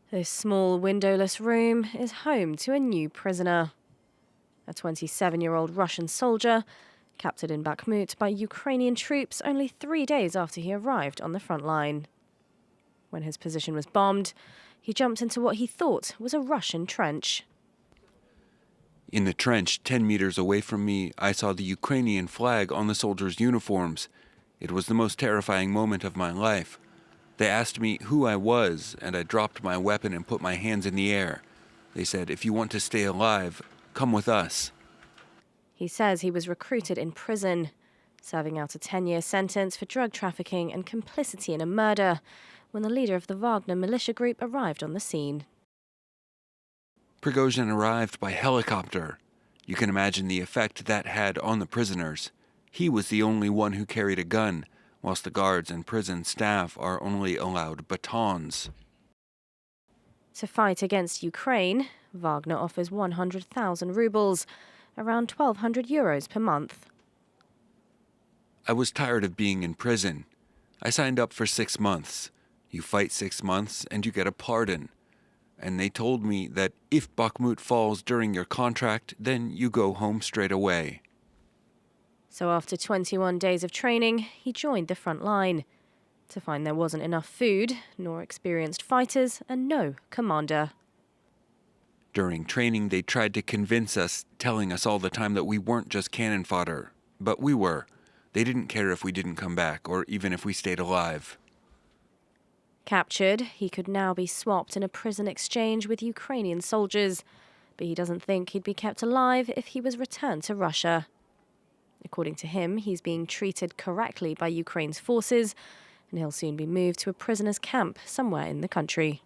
This small windowless room is home to a new prisoner. A 27-year-old Russian soldier captured in Bakhmut by Ukrainian troops only 3 days after he arrived on the front line. When his position was bombed, he jumped into what he thought was a Russian trench. In the trench 10 meters away from me, I saw the Ukrainian flag on the soldiers' uniforms. It was the most terrifying moment of my life. They asked me who I was, and I dropped my weapon and put my hands in the air. They said, "If you want to stay alive, come with us." He says he was recruited in prison, serving out a 10-year sentence for drug trafficking and complicity in a murder when the leader of the Wagner militia group arrived on the scene. Prigozhin arrived by helicopter. You can imagine the effect that had on the prisoners. He was the only one who carried a gun, whilst the guards and prison staff are only allowed batons. To fight against Ukraine, Wagner offers 100,000 rubles, around 1,200 euros per month. I was tired of being in prison. I signed up for 6 months. You fight 6 months and you get a pardon. And they told me that if Bakhmut falls during your contract, then you go home straight away. So after 21 days of training, he joined the front line to find there wasn't enough food, nor experienced fighters, and no commander. During training, they tried to convince us, telling us all the time that we weren't just cannon fodder. But we were. They didn't care if we didn't come back, or even if we stayed alive. Captured, he could now be swapped in a prison exchange with Ukrainian soldiers, but he doesn't think he'd be kept alive if he was returned to Russia. According to him, he's being treated correctly by Ukraine's forces, and he'll soon be moved to a prisoner's camp somewhere in the country.